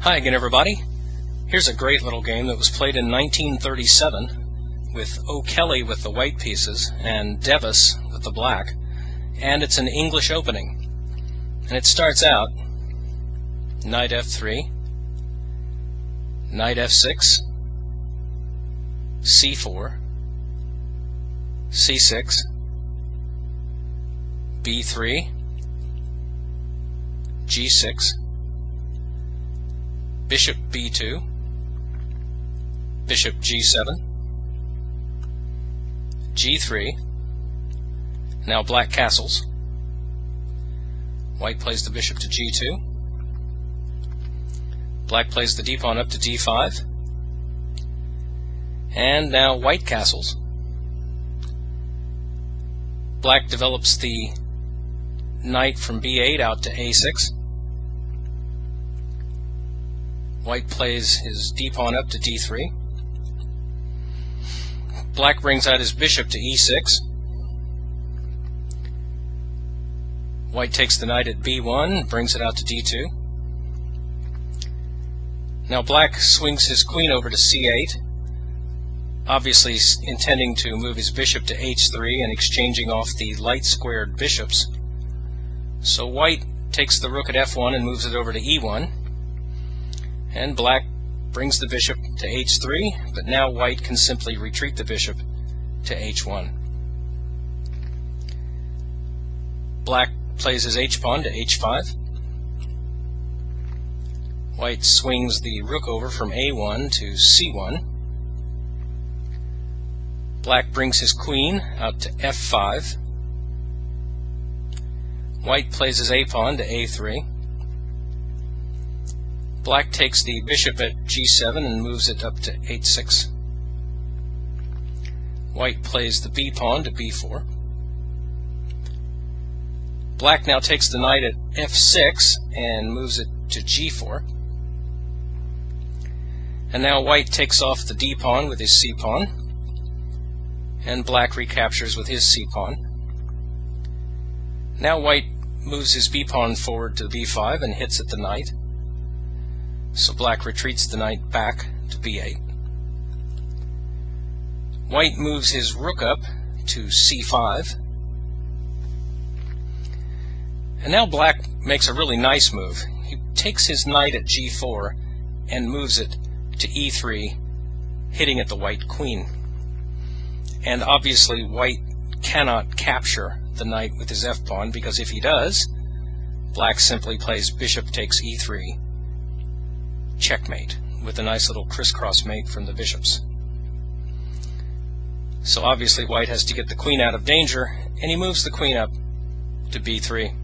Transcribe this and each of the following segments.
Hi again, everybody. Here's a great little game that was played in 1937 with O'Kelly with the white pieces and Devis with the black, and it's an English opening. And it starts out knight f3, knight f6, c4, c6, b3, g6, bishop b2, bishop g7, g3. Now black castles. White plays the bishop to g2. Black plays the d-pawn up to d5. And now white castles. Black develops the knight from b8 out to a6. White plays his d-pawn up to d3. Black brings out his bishop to e6. White takes the knight at b1, brings it out to d2. Now black swings his queen over to c8, obviously intending to move his bishop to h3 and exchanging off the light squared bishops. So white takes the rook at f1 and moves it over to e1. And black brings the bishop to h3, but now white can simply retreat the bishop to h1. Black plays his h-pawn to h5. White swings the rook over from a1 to c1. Black brings his queen out to f5. White plays his a-pawn to a3. Black takes the bishop at g7 and moves it up to h6. White plays the b-pawn to b4. Black now takes the knight at f6 and moves it to g4. And now white takes off the d-pawn with his c-pawn, and black recaptures with his c-pawn. Now white moves his b-pawn forward to b5 and hits at the knight. So black retreats the knight back to b8. White moves his rook up to c5. And now black makes a really nice move. He takes his knight at g4 and moves it to e3, hitting at the white queen. And obviously white cannot capture the knight with his f-pawn, because if he does, black simply plays bishop takes e3, checkmate, with a nice little crisscross mate from the bishops. So obviously white has to get the queen out of danger, and he moves the queen up to b3.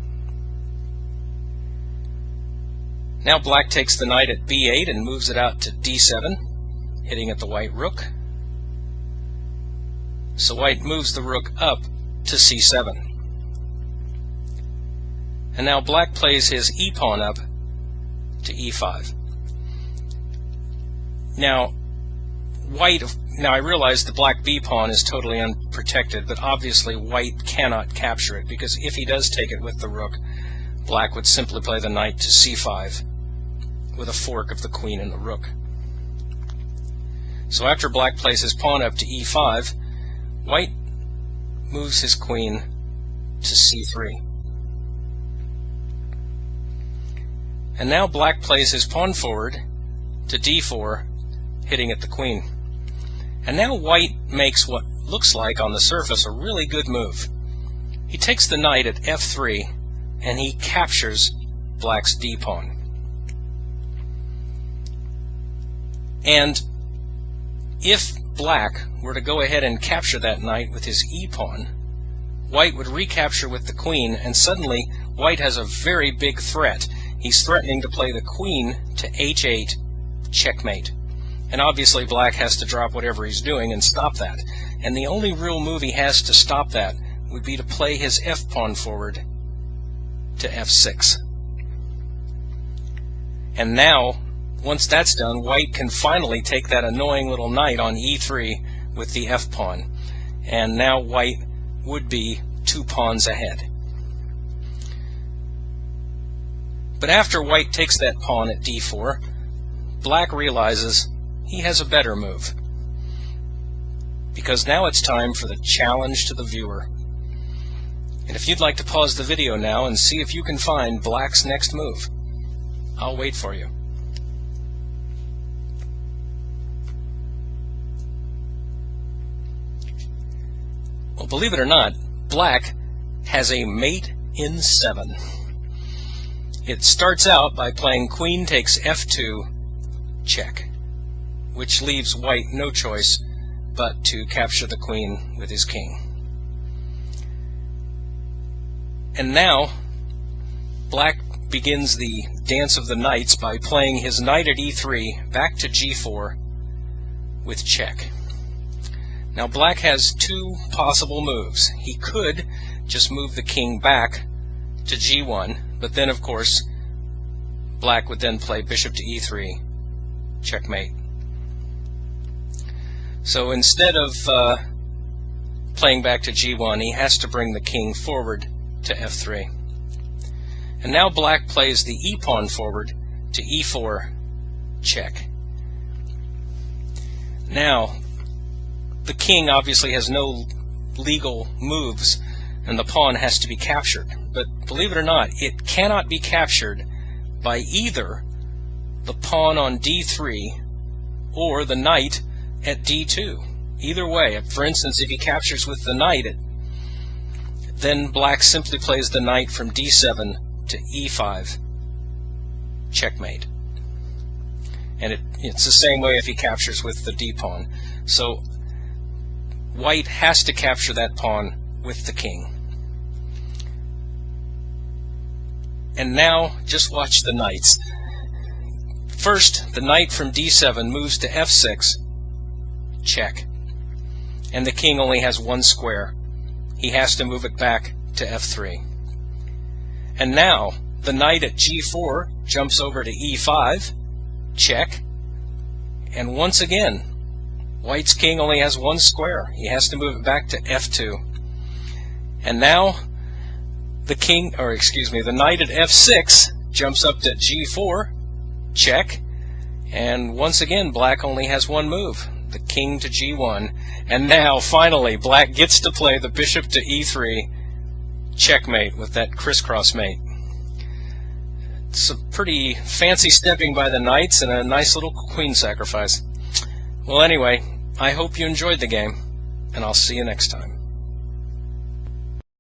Now black takes the knight at b8 and moves it out to d7, hitting at the white rook. So white moves the rook up to c7. And now black plays his e-pawn up to e5. Now I realize the black b-pawn is totally unprotected, but obviously white cannot capture it, because if he does take it with the rook, black would simply play the knight to c5 with a fork of the queen and the rook. So after black plays his pawn up to e5, white moves his queen to c3. And now black plays his pawn forward to d4, hitting at the queen. And now white makes what looks like on the surface a really good move. He takes the knight at f3 and he captures black's d-pawn. And if black were to go ahead and capture that knight with his e-pawn, white would recapture with the queen, and suddenly white has a very big threat. He's threatening to play the queen to h8, checkmate. And obviously black has to drop whatever he's doing and stop that. And the only real move he has to stop that would be to play his f-pawn forward to f6. And now, once that's done, white can finally take that annoying little knight on e3 with the f-pawn. And now white would be 2 pawns ahead. But after white takes that pawn at d4, Black realizes he has a better move. Because now it's time for the challenge to the viewer. And if you'd like to pause the video now and see if you can find Black's next move, I'll wait for you. Well, believe it or not, Black has a mate in 7. It starts out by playing Queen takes f2, check, which leaves White no choice but to capture the Queen with his king. And now, Black begins the dance of the knights by playing his knight at e3 back to g4 with check. Now Black has two possible moves. He could just move the king back to g1, but then of course Black would then play bishop to e3, checkmate. So instead of playing back to g1, he has to bring the king forward to f3. And now Black plays the e-pawn forward to e4, check. Now, the king obviously has no legal moves, and the pawn has to be captured. But believe it or not, it cannot be captured by either the pawn on d3 or the knight at d2. Either way, for instance, if he captures with the knight, then Black simply plays the knight from d7 to e5, checkmate. And it's the same way if he captures with the d-pawn. So White has to capture that pawn with the king. And now, just watch the knights. First, the knight from d7 moves to f6, check. And the king only has one square. He has to move it back to f3. And now, the knight at g4 jumps over to e5, check. And once again, White's king only has one square. He has to move it back to f2. And now, the knight at f6 jumps up to g4, check. And once again, Black only has one move, the king to g1. And now, finally, Black gets to play the bishop to e3, checkmate with that crisscross mate. It's a pretty fancy stepping by the knights and a nice little queen sacrifice. Well, anyway, I hope you enjoyed the game, and I'll see you next time.